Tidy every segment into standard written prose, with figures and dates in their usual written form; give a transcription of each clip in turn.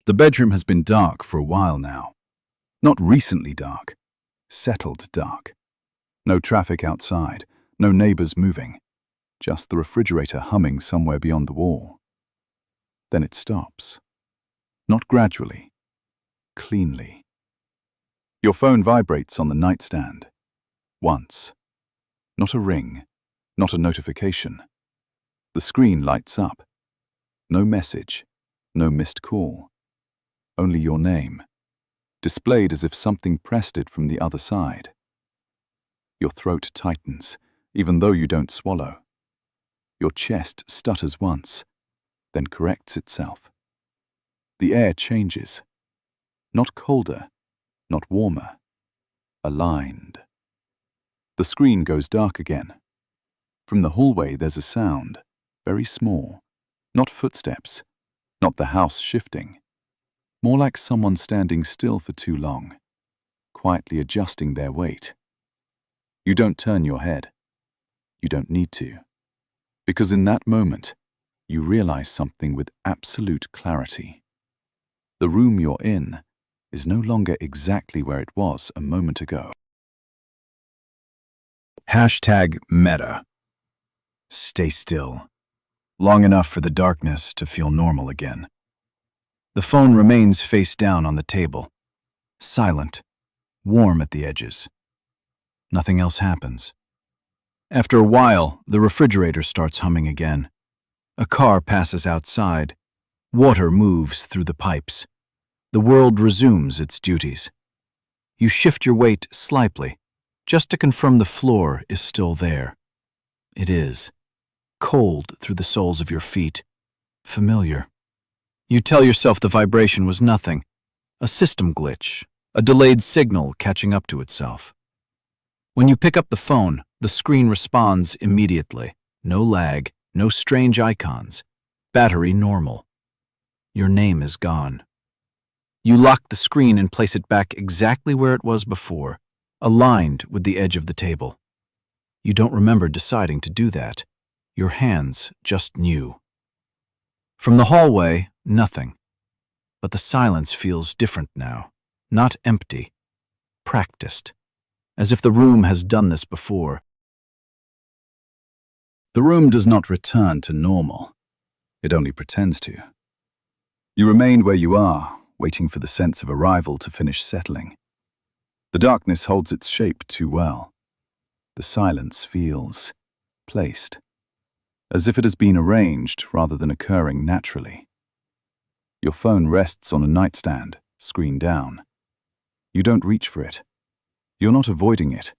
The bedroom has been dark for a while now. Not recently dark, settled dark. No traffic outside, no neighbors moving, just the refrigerator humming somewhere beyond the wall. Then it stops. Not gradually, cleanly. Your phone vibrates on the nightstand. Once. Not a ring, not a notification. The screen lights up. No message, no missed call. Only your name, displayed as if something pressed it from the other side. Your throat tightens, even though you don't swallow. Your chest stutters once, then corrects itself. The air changes. Not colder, not warmer. Aligned. The screen goes dark again. From the hallway there's a sound, very small. Not footsteps, not the house shifting. More like someone standing still for too long, quietly adjusting their weight. You don't turn your head. You don't need to. Because in that moment, you realize something with absolute clarity. The room you're in is no longer exactly where it was a moment ago. #Meta. Stay still. Long enough for the darkness to feel normal again. The phone remains face down on the table. Silent. Warm at the edges. Nothing else happens. After a while, the refrigerator starts humming again. A car passes outside. Water moves through the pipes. The world resumes its duties. You shift your weight slightly, just to confirm the floor is still there. It is. Cold through the soles of your feet. Familiar. You tell yourself the vibration was nothing. A system glitch. A delayed signal catching up to itself. When you pick up the phone, the screen responds immediately. No lag, no strange icons. Battery normal. Your name is gone. You lock the screen and place it back exactly where it was before, aligned with the edge of the table. You don't remember deciding to do that. Your hands just knew. From the hallway, nothing. But the silence feels different now. Not empty. Practiced. As if the room has done this before. The room does not return to normal. It only pretends to. You remain where you are, waiting for the sense of arrival to finish settling. The darkness holds its shape too well. The silence feels placed, as if it has been arranged rather than occurring naturally. Your phone rests on a nightstand, screen down. You don't reach for it. You're not avoiding it.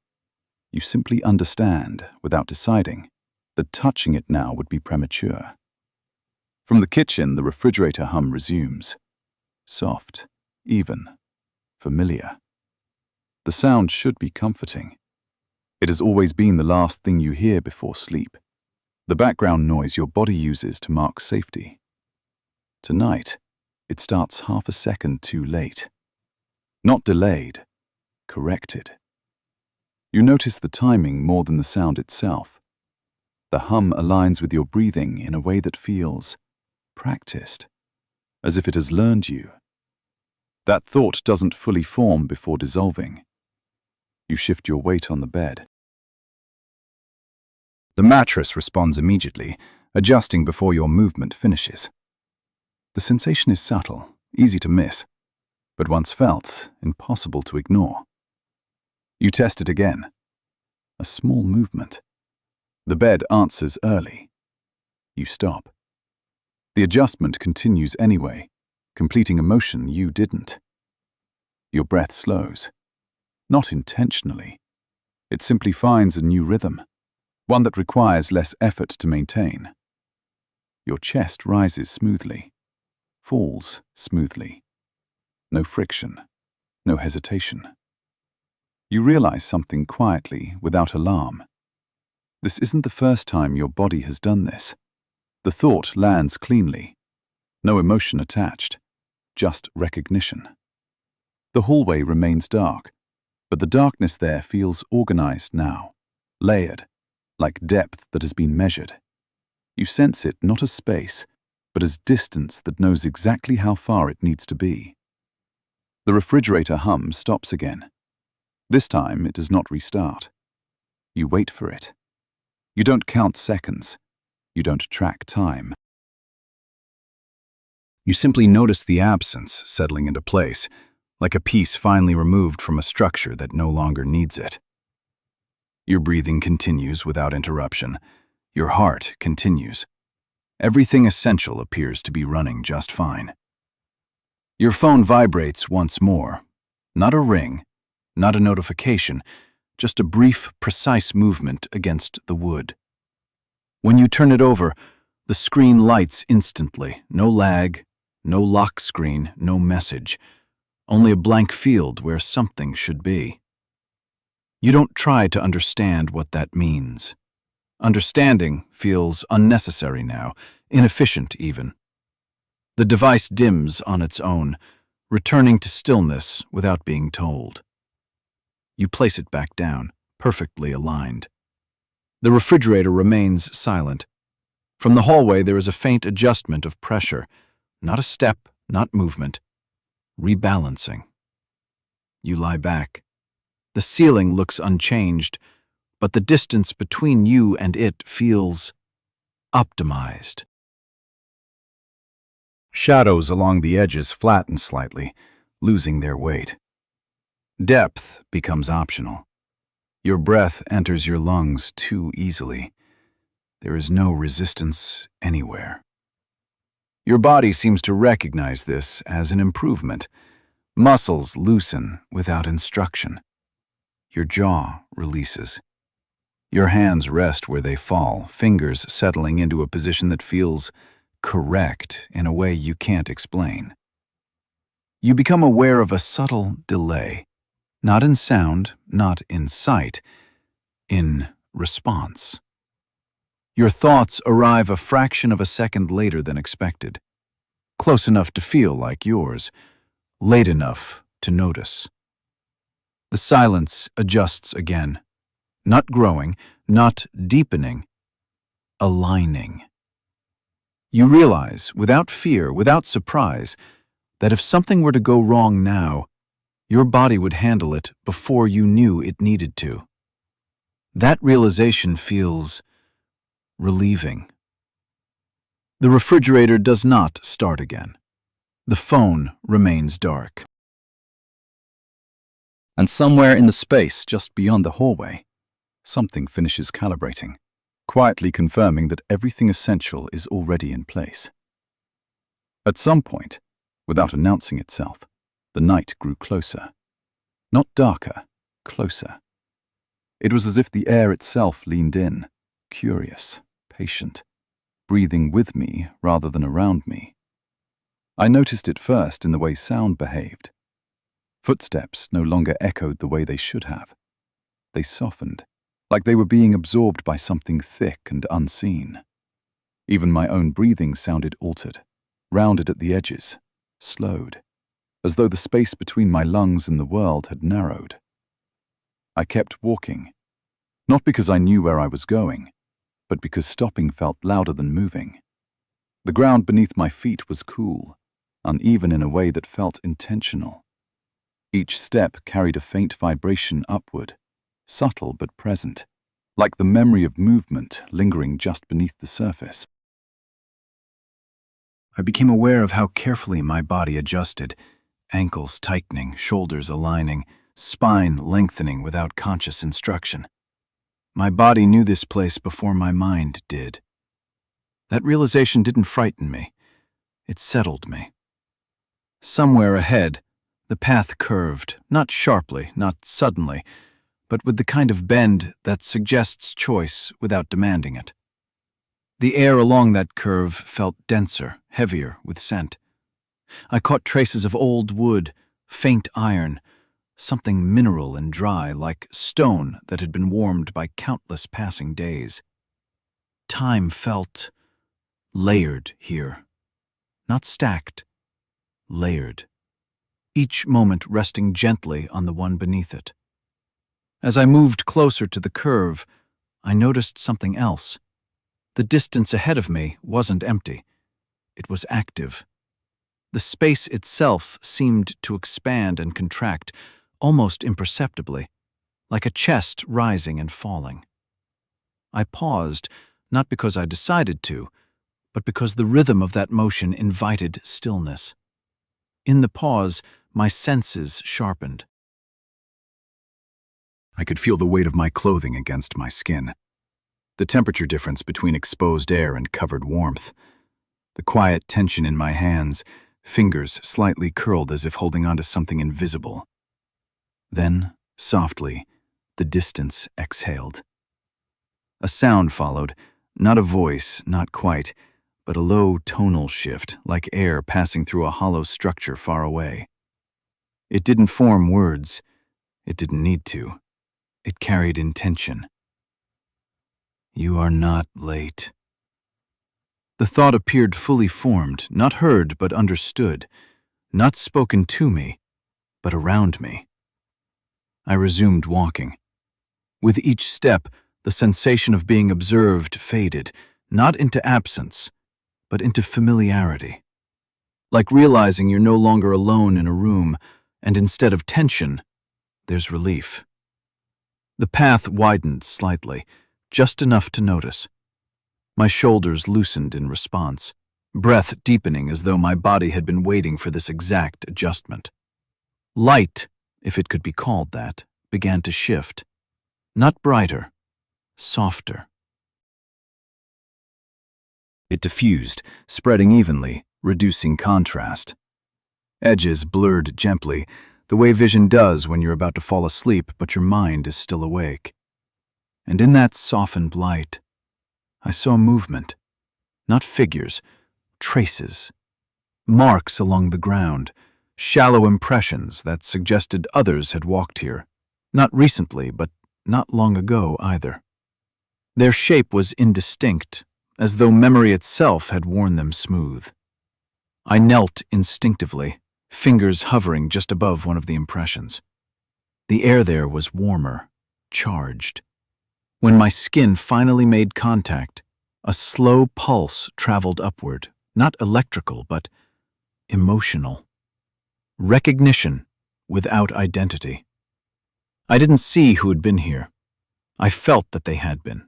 You simply understand, without deciding, that touching it now would be premature. From the kitchen, the refrigerator hum resumes. Soft, even, familiar. The sound should be comforting. It has always been the last thing you hear before sleep. The background noise your body uses to mark safety. Tonight, it starts half a second too late. Not delayed, corrected. You notice the timing more than the sound itself. The hum aligns with your breathing in a way that feels practiced, as if it has learned you. That thought doesn't fully form before dissolving. You shift your weight on the bed. The mattress responds immediately, adjusting before your movement finishes. The sensation is subtle, easy to miss, but once felt, impossible to ignore. You test it again. A small movement. The bed answers early. You stop. The adjustment continues anyway, completing a motion you didn't. Your breath slows. Not intentionally. It simply finds a new rhythm, one that requires less effort to maintain. Your chest rises smoothly, falls smoothly. No friction, no hesitation. You realize something quietly, without alarm. This isn't the first time your body has done this. The thought lands cleanly. No emotion attached, just recognition. The hallway remains dark, but the darkness there feels organized now, layered, like depth that has been measured. You sense it not as space, but as distance that knows exactly how far it needs to be. The refrigerator hum stops again. This time it does not restart. You wait for it. You don't count seconds. You don't track time. You simply notice the absence settling into place, like a piece finally removed from a structure that no longer needs it. Your breathing continues without interruption. Your heart continues. Everything essential appears to be running just fine. Your phone vibrates once more. Not a ring, not a notification, just a brief, precise movement against the wood. When you turn it over, the screen lights instantly. No lag, no lock screen, no message. Only a blank field where something should be. You don't try to understand what that means. Understanding feels unnecessary now, inefficient even. The device dims on its own, returning to stillness without being told. You place it back down, perfectly aligned. The refrigerator remains silent. From the hallway there is a faint adjustment of pressure, not a step, not movement. Rebalancing. You lie back. The ceiling looks unchanged, but the distance between you and it feels optimized. Shadows along the edges flatten slightly, losing their weight. Depth becomes optional. Your breath enters your lungs too easily. There is no resistance anywhere. Your body seems to recognize this as an improvement. Muscles loosen without instruction. Your jaw releases. Your hands rest where they fall, fingers settling into a position that feels correct in a way you can't explain. You become aware of a subtle delay, not in sound, not in sight, in response. Your thoughts arrive a fraction of a second later than expected, close enough to feel like yours, late enough to notice. The silence adjusts again, not growing, not deepening, aligning. You realize, without fear, without surprise, that if something were to go wrong now, your body would handle it before you knew it needed to. That realization feels relieving. The refrigerator does not start again. The phone remains dark. And somewhere in the space just beyond the hallway, something finishes calibrating, quietly confirming that everything essential is already in place. At some point, without announcing itself, the night grew closer. Not darker, closer. It was as if the air itself leaned in, curious, patient, breathing with me rather than around me. I noticed it first in the way sound behaved. Footsteps no longer echoed the way they should have. They softened, like they were being absorbed by something thick and unseen. Even my own breathing sounded altered, rounded at the edges, slowed, as though the space between my lungs and the world had narrowed. I kept walking, not because I knew where I was going, but because stopping felt louder than moving. The ground beneath my feet was cool, uneven in a way that felt intentional. Each step carried a faint vibration upward, subtle but present, like the memory of movement lingering just beneath the surface. I became aware of how carefully my body adjusted, ankles tightening, shoulders aligning, spine lengthening without conscious instruction. My body knew this place before my mind did. That realization didn't frighten me. It settled me. Somewhere ahead, the path curved, not sharply, not suddenly, but with the kind of bend that suggests choice without demanding it. The air along that curve felt denser, heavier with scent. I caught traces of old wood, faint iron, something mineral and dry like stone that had been warmed by countless passing days. Time felt layered here. Not stacked, layered. Each moment resting gently on the one beneath it. As I moved closer to the curve, I noticed something else. The distance ahead of me wasn't empty. it was active. The space itself seemed to expand and contract, almost imperceptibly, like a chest rising and falling. I paused, not because I decided to, but because the rhythm of that motion invited stillness. In the pause, my senses sharpened. I could feel the weight of my clothing against my skin, the temperature difference between exposed air and covered warmth, the quiet tension in my hands, fingers slightly curled as if holding onto something invisible. Then, softly, the distance exhaled. A sound followed, not a voice, not quite, but a low tonal shift, like air passing through a hollow structure far away. It didn't form words. It didn't need to. It carried intention. "You are not late." The thought appeared fully formed, not heard but understood, not spoken to me, but around me. I resumed walking. With each step, the sensation of being observed faded, not into absence, but into familiarity. Like realizing you're no longer alone in a room, and instead of tension, there's relief. The path widened slightly, just enough to notice. My shoulders loosened in response, breath deepening as though my body had been waiting for this exact adjustment. Light, if it could be called that, began to shift. Not brighter, softer. It diffused, spreading evenly, reducing contrast. Edges blurred gently, the way vision does when you're about to fall asleep but your mind is still awake. And in that softened light, I saw movement. Not figures, traces. Marks along the ground, shallow impressions that suggested others had walked here. Not recently, but not long ago either. Their shape was indistinct, as though memory itself had worn them smooth. I knelt instinctively, fingers hovering just above one of the impressions. The air there was warmer, charged. When my skin finally made contact, a slow pulse traveled upward, not electrical, but emotional. Recognition without identity. I didn't see who had been here. I felt that they had been.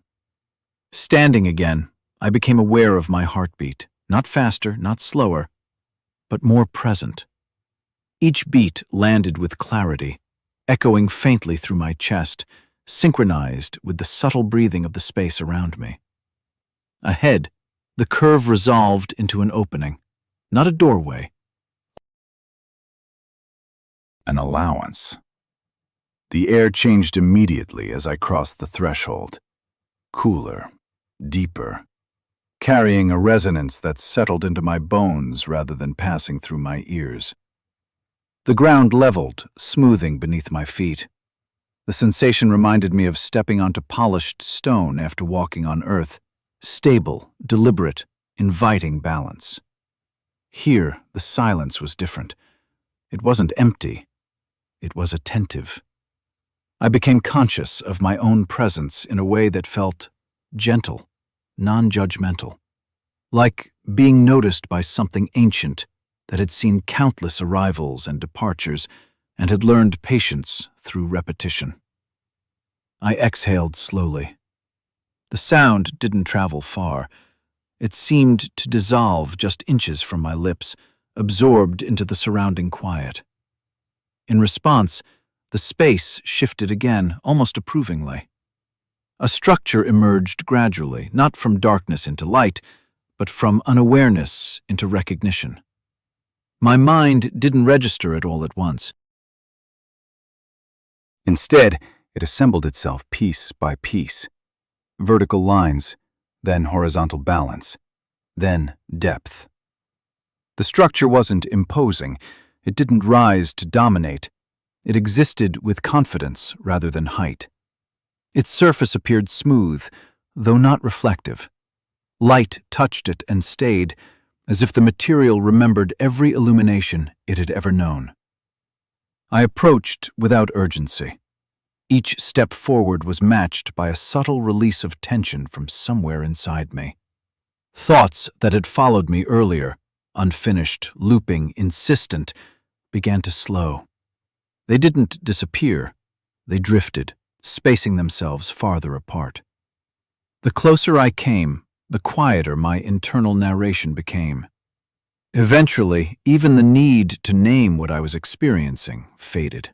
Standing again, I became aware of my heartbeat, not faster, not slower, but more present. Each beat landed with clarity, echoing faintly through my chest, synchronized with the subtle breathing of the space around me. Ahead, the curve resolved into an opening, not a doorway. An allowance. The air changed immediately as I crossed the threshold. Cooler, deeper, carrying a resonance that settled into my bones rather than passing through my ears. The ground leveled, smoothing beneath my feet. The sensation reminded me of stepping onto polished stone after walking on earth, stable, deliberate, inviting balance. Here, the silence was different. It wasn't empty. It was attentive. I became conscious of my own presence in a way that felt gentle, non-judgmental, like being noticed by something ancient that had seen countless arrivals and departures and had learned patience through repetition. I exhaled slowly. The sound didn't travel far. It seemed to dissolve just inches from my lips, absorbed into the surrounding quiet. In response, the space shifted again, almost approvingly. A structure emerged gradually, not from darkness into light, but from unawareness into recognition. My mind didn't register it all at once. Instead, it assembled itself piece by piece. Vertical lines, then horizontal balance, then depth. The structure wasn't imposing. It didn't rise to dominate. It existed with confidence rather than height. Its surface appeared smooth, though not reflective. Light touched it and stayed, as if the material remembered every illumination it had ever known. I approached without urgency. Each step forward was matched by a subtle release of tension from somewhere inside me. Thoughts that had followed me earlier, unfinished, looping, insistent, began to slow. They didn't disappear. They drifted, spacing themselves farther apart. The closer I came, the quieter my internal narration became. Eventually, even the need to name what I was experiencing faded.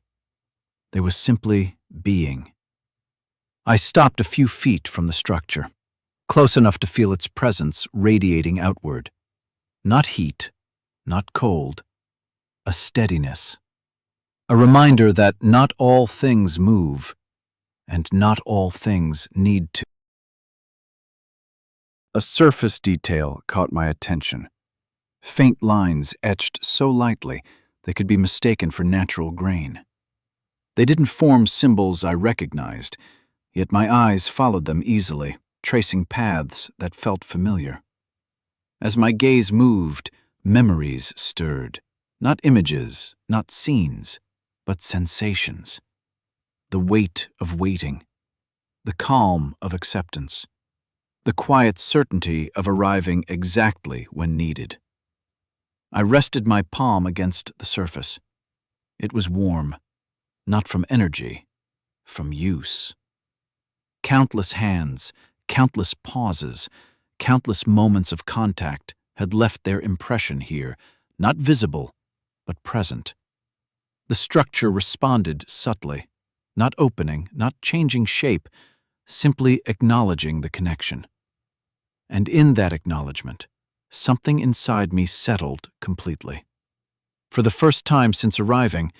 There was simply being. I stopped a few feet from the structure, close enough to feel its presence radiating outward. Not heat, not cold, a steadiness. A reminder that not all things move, and not all things need to. A surface detail caught my attention. Faint lines etched so lightly they could be mistaken for natural grain. They didn't form symbols I recognized, yet my eyes followed them easily, tracing paths that felt familiar. As my gaze moved, memories stirred. Not images, not scenes, but sensations. The weight of waiting, the calm of acceptance, the quiet certainty of arriving exactly when needed. I rested my palm against the surface. It was warm, not from energy, from use. Countless hands, countless pauses, countless moments of contact had left their impression here, not visible, but present. The structure responded subtly, not opening, not changing shape, simply acknowledging the connection. And in that acknowledgement, something inside me settled completely. For the first time since arriving,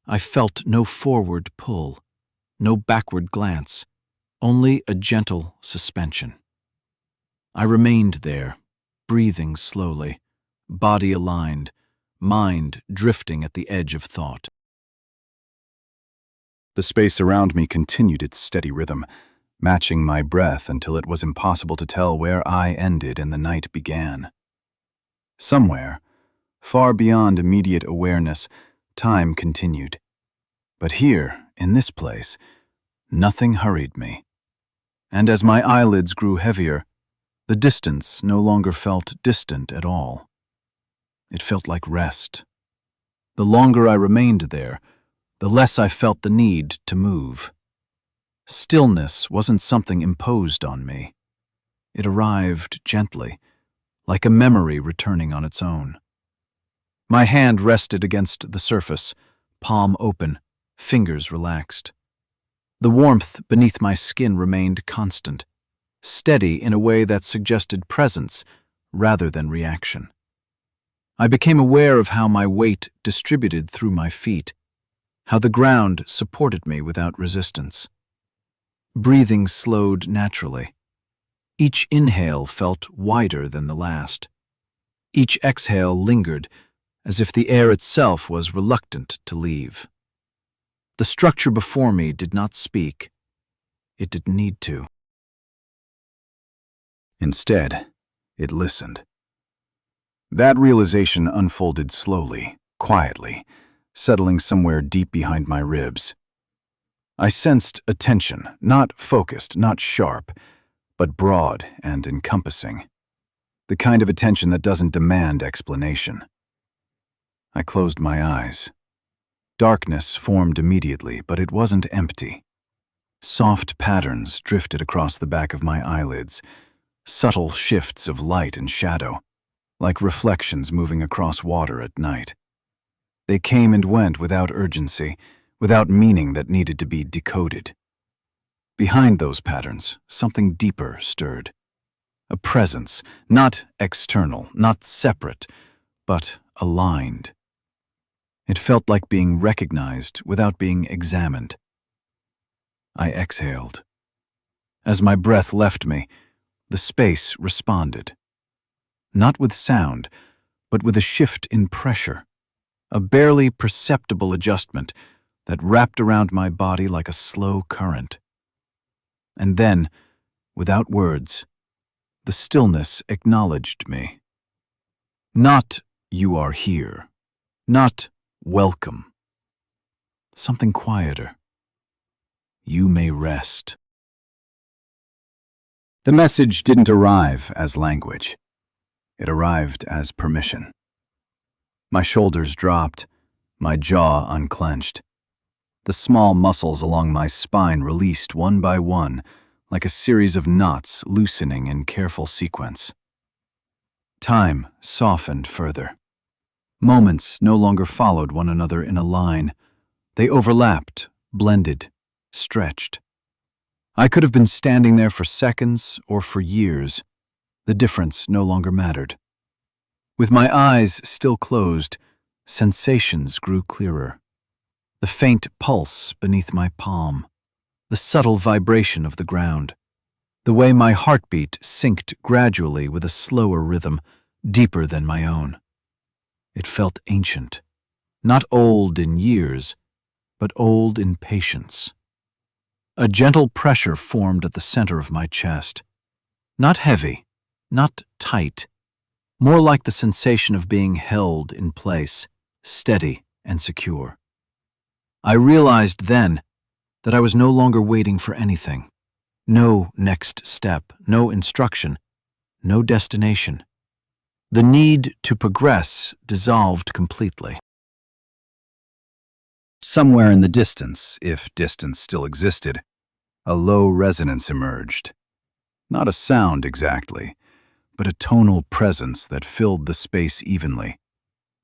I felt no forward pull, no backward glance, only a gentle suspension. I remained there, breathing slowly, body aligned, mind drifting at the edge of thought. The space around me continued its steady rhythm, matching my breath until it was impossible to tell where I ended and the night began. Somewhere, far beyond immediate awareness, time continued. But here, in this place, nothing hurried me. And as my eyelids grew heavier, the distance no longer felt distant at all. It felt like rest. The longer I remained there, the less I felt the need to move. Stillness wasn't something imposed on me. It arrived gently, like a memory returning on its own. My hand rested against the surface, palm open, fingers relaxed. The warmth beneath my skin remained constant, steady in a way that suggested presence rather than reaction. I became aware of how my weight distributed through my feet, how the ground supported me without resistance. Breathing slowed naturally. Each inhale felt wider than the last. Each exhale lingered, as if the air itself was reluctant to leave. The structure before me did not speak. It didn't need to. Instead, it listened. That realization unfolded slowly, quietly, settling somewhere deep behind my ribs. I sensed attention, not focused, not sharp, but broad and encompassing. The kind of attention that doesn't demand explanation. I closed my eyes. Darkness formed immediately, but it wasn't empty. Soft patterns drifted across the back of my eyelids, subtle shifts of light and shadow, like reflections moving across water at night. They came and went without urgency, without meaning that needed to be decoded. Behind those patterns, something deeper stirred. A presence, not external, not separate, but aligned. It felt like being recognized without being examined. I exhaled. As my breath left me, the space responded. Not with sound, but with a shift in pressure, a barely perceptible adjustment that wrapped around my body like a slow current. And then, without words, the stillness acknowledged me. Not, "You are here," not, "Welcome." Something quieter. "You may rest." The message didn't arrive as language. It arrived as permission. My shoulders dropped, my jaw unclenched. The small muscles along my spine released one by one, like a series of knots loosening in careful sequence. Time softened further. Moments no longer followed one another in a line. They overlapped, blended, stretched. I could have been standing there for seconds or for years. The difference no longer mattered. With my eyes still closed, sensations grew clearer. The faint pulse beneath my palm, the subtle vibration of the ground, the way my heartbeat synced gradually with a slower rhythm, deeper than my own. It felt ancient, not old in years, but old in patience. A gentle pressure formed at the center of my chest. Not heavy, not tight, more like the sensation of being held in place, steady and secure. I realized then that I was no longer waiting for anything. No next step, no instruction, no destination. The need to progress dissolved completely. Somewhere in the distance, if distance still existed, a low resonance emerged. Not a sound exactly, but a tonal presence that filled the space evenly,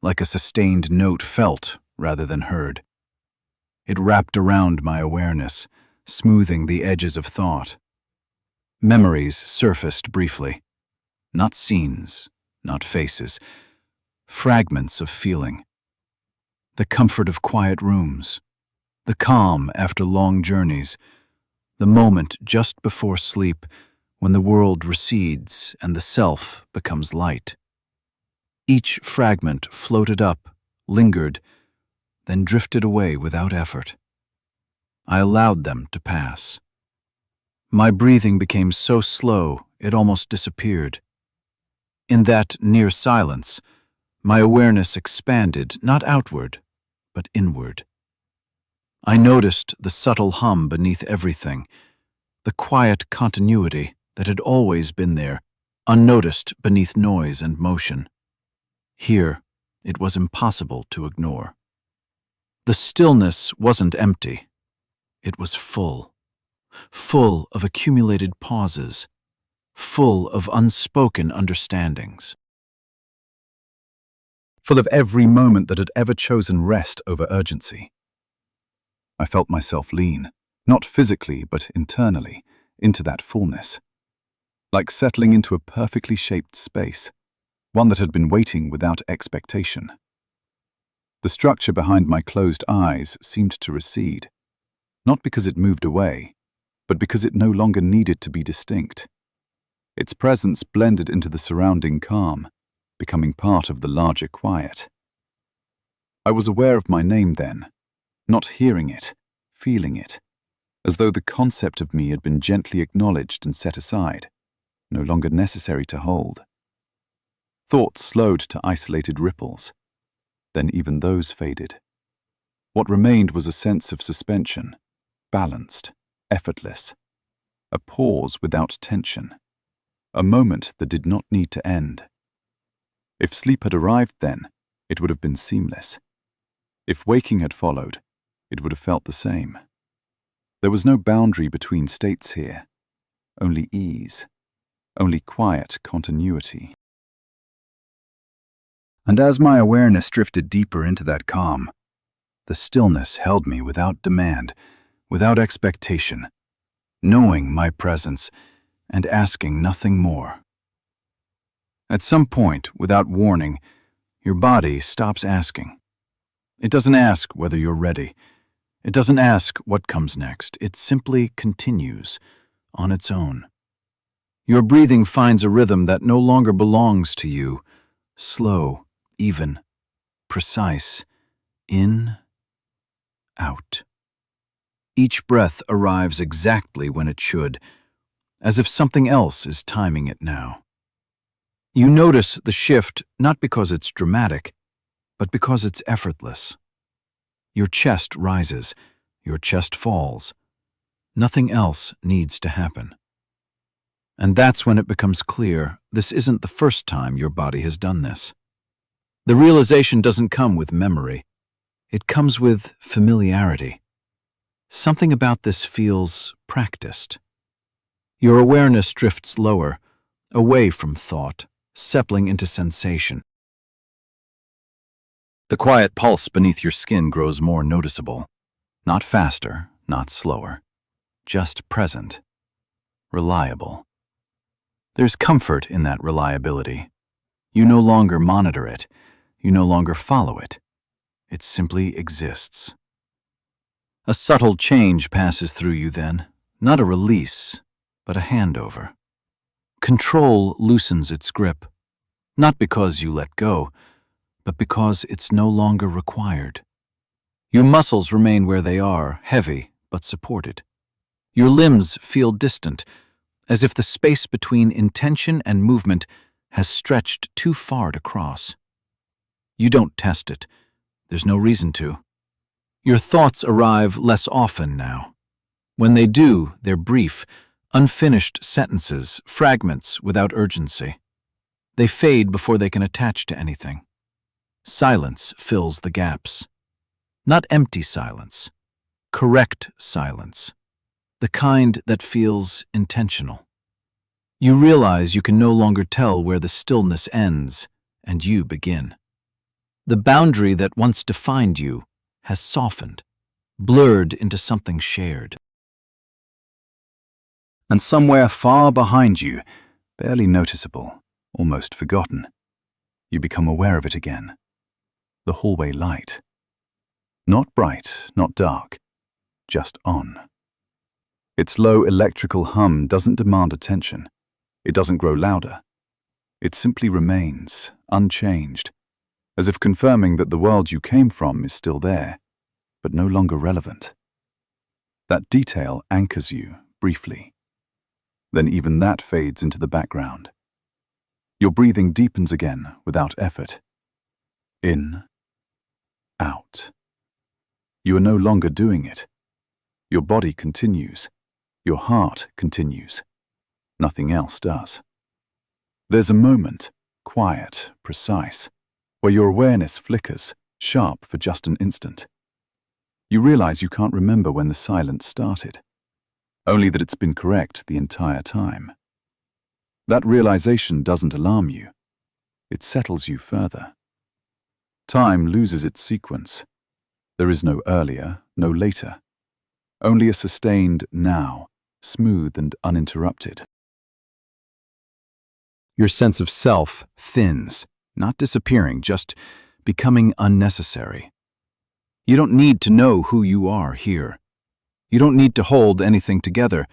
like a sustained note felt rather than heard. It wrapped around my awareness, smoothing the edges of thought. Memories surfaced briefly. Not scenes, not faces. Fragments of feeling. The comfort of quiet rooms. The calm after long journeys. The moment just before sleep when the world recedes and the self becomes light. Each fragment floated up, lingered, then drifted away without effort. I allowed them to pass. My breathing became so slow it almost disappeared. In that near silence, my awareness expanded not outward, but inward. I noticed the subtle hum beneath everything, the quiet continuity that had always been there, unnoticed beneath noise and motion. Here, it was impossible to ignore. The stillness wasn't empty. It was full. Full of accumulated pauses. Full of unspoken understandings. Full of every moment that had ever chosen rest over urgency. I felt myself lean, not physically but internally, into that fullness. Like settling into a perfectly shaped space, one that had been waiting without expectation. The structure behind my closed eyes seemed to recede, not because it moved away, but because it no longer needed to be distinct. Its presence blended into the surrounding calm, becoming part of the larger quiet. I was aware of my name then, not hearing it, feeling it, as though the concept of me had been gently acknowledged and set aside, no longer necessary to hold. Thoughts slowed to isolated ripples. Then even those faded. What remained was a sense of suspension, balanced, effortless. A pause without tension. A moment that did not need to end. If sleep had arrived then, it would have been seamless. If waking had followed, it would have felt the same. There was no boundary between states here. Only ease. Only quiet continuity. And as my awareness drifted deeper into that calm, the stillness held me without demand, without expectation, knowing my presence and asking nothing more. At some point, without warning, your body stops asking. It doesn't ask whether you're ready. It doesn't ask what comes next. It simply continues on its own. Your breathing finds a rhythm that no longer belongs to you, slow, even, precise, in, out. Each breath arrives exactly when it should, as if something else is timing it now. You notice the shift not because it's dramatic, but because it's effortless. Your chest rises, your chest falls. Nothing else needs to happen. And that's when it becomes clear this isn't the first time your body has done this. The realization doesn't come with memory. It comes with familiarity. Something about this feels practiced. Your awareness drifts lower, away from thought, settling into sensation. The quiet pulse beneath your skin grows more noticeable. Not faster, not slower. Just present. Reliable. There's comfort in that reliability. You no longer monitor it. You no longer follow it. It simply exists. A subtle change passes through you then, not a release, but a handover. Control loosens its grip, not because you let go, but because it's no longer required. Your muscles remain where they are, heavy but supported. Your limbs feel distant, as if the space between intention and movement has stretched too far to cross. You don't test it. There's no reason to. Your thoughts arrive less often now. When they do, they're brief, unfinished sentences, fragments without urgency. They fade before they can attach to anything. Silence fills the gaps. Not empty silence. Correct silence. The kind that feels intentional. You realize you can no longer tell where the stillness ends and you begin. The boundary that once defined you has softened, blurred into something shared. And somewhere far behind you, barely noticeable, almost forgotten, you become aware of it again. The hallway light. Not bright, not dark, just on. Its low electrical hum doesn't demand attention. It doesn't grow louder. It simply remains, unchanged, as if confirming that the world you came from is still there, but no longer relevant. That detail anchors you, briefly. Then even that fades into the background. Your breathing deepens again without effort. In, out. You are no longer doing it. Your body continues. Your heart continues. Nothing else does. There's a moment, quiet, precise, where your awareness flickers, sharp for just an instant. You realize you can't remember when the silence started, only that it's been correct the entire time. That realization doesn't alarm you. It settles you further. Time loses its sequence. There is no earlier, no later. Only a sustained now, smooth and uninterrupted. Your sense of self thins, not disappearing, just becoming unnecessary. You don't need to know who you are here. You don't need to hold anything together.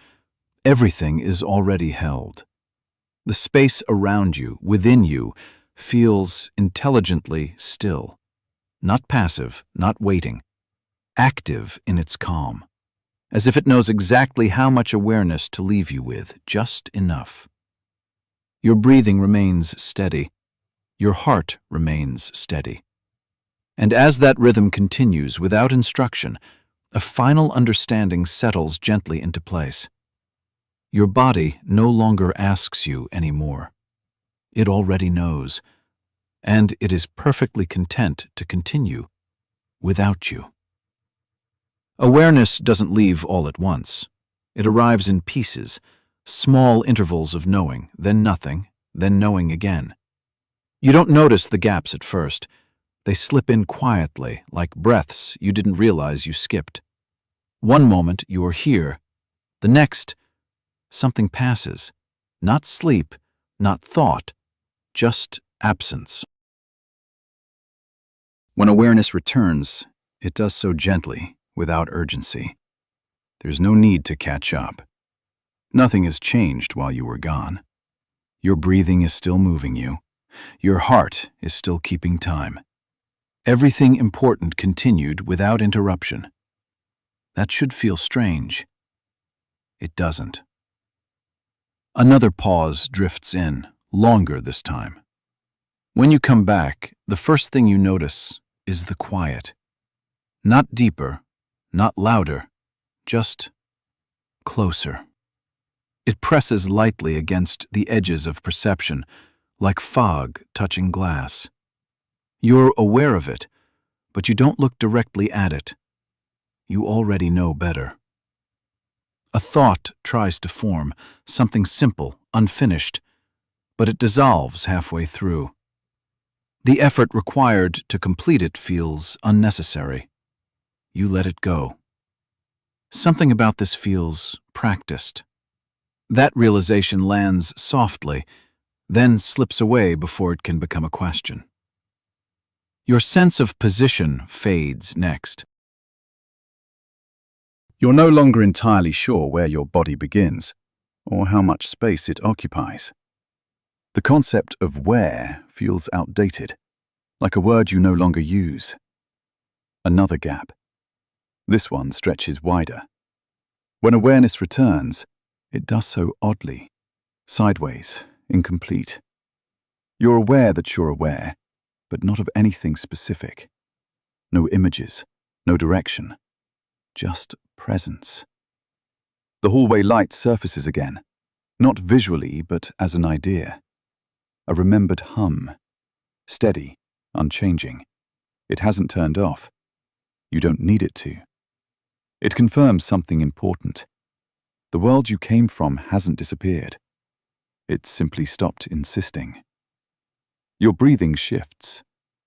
Everything is already held. The space around you, within you, feels intelligently still. Not passive, not waiting. Active in its calm. As if it knows exactly how much awareness to leave you with, just enough. Your breathing remains steady. Your heart remains steady. And as that rhythm continues without instruction, a final understanding settles gently into place. Your body no longer asks you anymore. It already knows, and it is perfectly content to continue without you. Awareness doesn't leave all at once. It arrives in pieces, small intervals of knowing, then nothing, then knowing again. You don't notice the gaps at first. They slip in quietly, like breaths you didn't realize you skipped. One moment you are here, the next, something passes. Not sleep, not thought, just absence. When awareness returns, it does so gently, without urgency. There's no need to catch up. Nothing has changed while you were gone. Your breathing is still moving you. Your heart is still keeping time. Everything important continued without interruption. That should feel strange. It doesn't. Another pause drifts in, longer this time. When you come back, the first thing you notice is the quiet. Not deeper, not louder, just closer. It presses lightly against the edges of perception, like fog touching glass. You're aware of it, but you don't look directly at it. You already know better. A thought tries to form, something simple, unfinished, but it dissolves halfway through. The effort required to complete it feels unnecessary. You let it go. Something about this feels practiced. That realization lands softly, then slips away before it can become a question. Your sense of position fades next. You're no longer entirely sure where your body begins, or how much space it occupies. The concept of where feels outdated, like a word you no longer use. Another gap. This one stretches wider. When awareness returns, it does so oddly, sideways, incomplete. You're aware that you're aware, but not of anything specific. No images, no direction, just presence. The hallway light surfaces again, not visually but as an idea. A remembered hum, steady, unchanging. It hasn't turned off. You don't need it to. It confirms something important. The world you came from hasn't disappeared. It's simply stopped insisting. Your breathing shifts,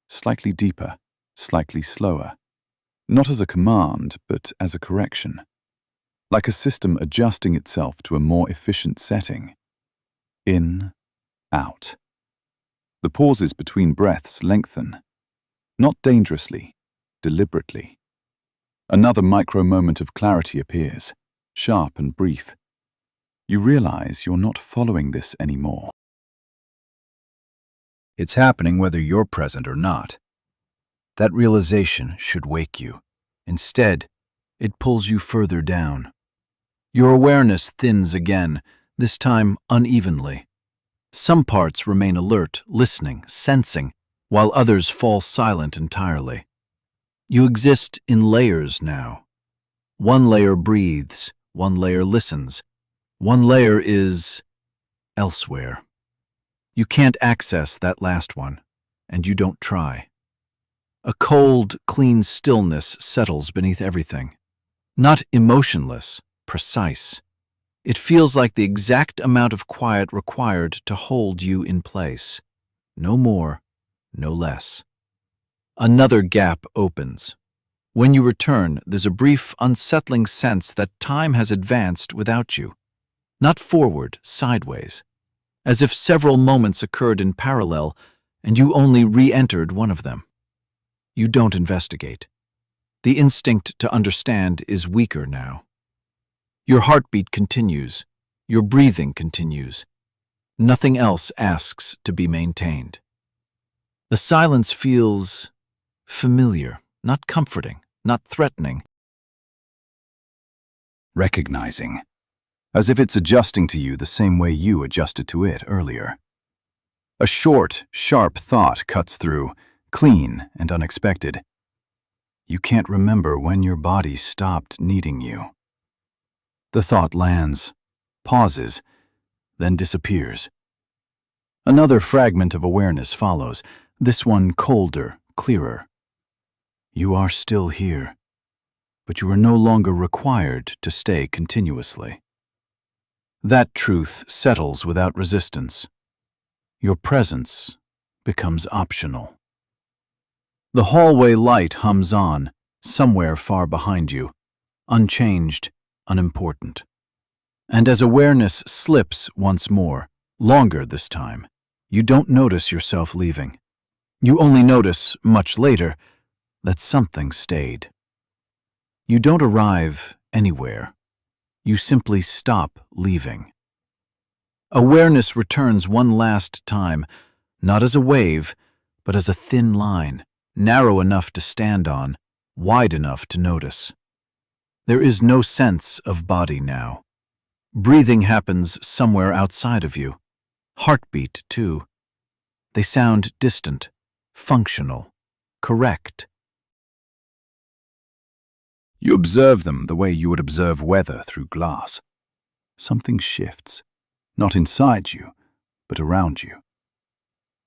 slightly deeper, slightly slower, not as a command, but as a correction, like a system adjusting itself to a more efficient setting. In, out. The pauses between breaths lengthen, not dangerously, deliberately. Another micro-moment of clarity appears, sharp and brief. You realize you're not following this anymore. It's happening whether you're present or not. That realization should wake you. Instead, it pulls you further down. Your awareness thins again, this time unevenly. Some parts remain alert, listening, sensing, while others fall silent entirely. You exist in layers now. One layer breathes, one layer listens, one layer is elsewhere. You can't access that last one, and you don't try. A cold, clean stillness settles beneath everything. Not emotionless, precise. It feels like the exact amount of quiet required to hold you in place. No more, no less. Another gap opens. When you return, there's a brief, unsettling sense that time has advanced without you. Not forward, sideways. As if several moments occurred in parallel and you only re-entered one of them. You don't investigate. The instinct to understand is weaker now. Your heartbeat continues. Your breathing continues. Nothing else asks to be maintained. The silence feels familiar, not comforting, not threatening. Recognizing, as if it's adjusting to you the same way you adjusted to it earlier. A short, sharp thought cuts through, clean and unexpected. You can't remember when your body stopped needing you. The thought lands, pauses, then disappears. Another fragment of awareness follows, this one colder, clearer. You are still here, but you are no longer required to stay continuously. That truth settles without resistance. Your presence becomes optional. The hallway light hums on, somewhere far behind you, unchanged, unimportant. And as awareness slips once more, longer this time, you don't notice yourself leaving. You only notice, much later, that something stayed. You don't arrive anywhere. You simply stop leaving. Awareness returns one last time, not as a wave, but as a thin line, narrow enough to stand on, wide enough to notice. There is no sense of body now. Breathing happens somewhere outside of you. Heartbeat, too. They sound distant, functional, correct. You observe them the way you would observe weather through glass. something shifts, not inside you, but around you.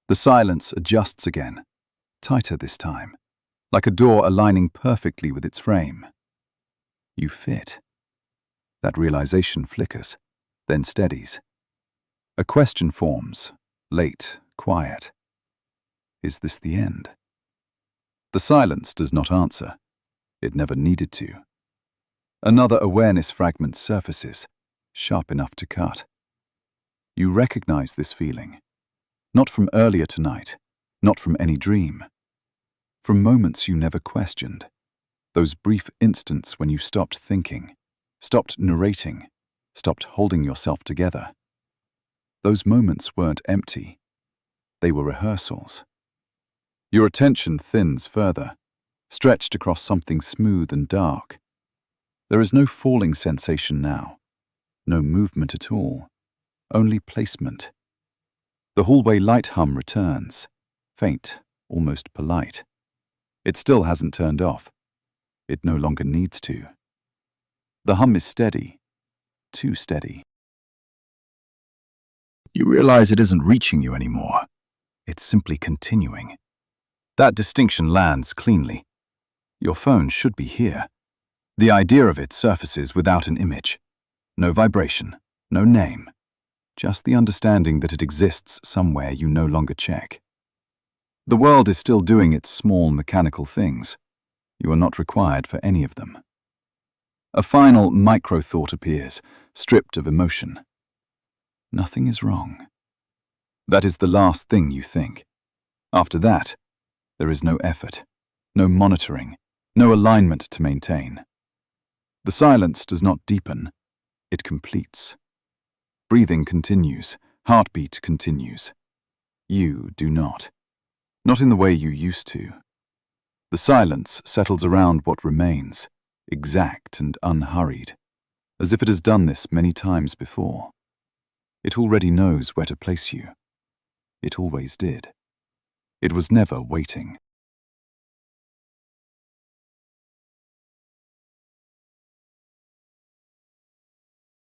The silence adjusts again, tighter this time, like a door aligning perfectly with its frame. You fit. That realization flickers, then steadies. A question forms, late, quiet. Is this the end? The silence does not answer. It never needed to. Another awareness fragment surfaces, sharp enough to cut. You recognize this feeling, not from earlier tonight, not from any dream, from moments you never questioned, those brief instants when you stopped thinking, stopped narrating, stopped holding yourself together. Those moments weren't empty. They were rehearsals. Your attention thins further, stretched across something smooth and dark. There is no falling sensation now, no movement at all, only placement. The hallway light hum returns, faint, almost polite. It still hasn't turned off. It no longer needs to. The hum is steady, too steady. You realize it isn't reaching you anymore. It's simply continuing. That distinction lands cleanly. Your phone should be here. The idea of it surfaces without an image. No vibration, no name. Just the understanding that it exists somewhere you no longer check. The world is still doing its small mechanical things. You are not required for any of them. A final micro-thought appears, stripped of emotion. Nothing is wrong. That is the last thing you think. After that, there is no effort, no monitoring, no alignment to maintain. The silence does not deepen, it completes. Breathing continues, heartbeat continues. You do not. Not in the way you used to. The silence settles around what remains, exact and unhurried, as if it has done this many times before. It already knows where to place you. It always did. It was never waiting.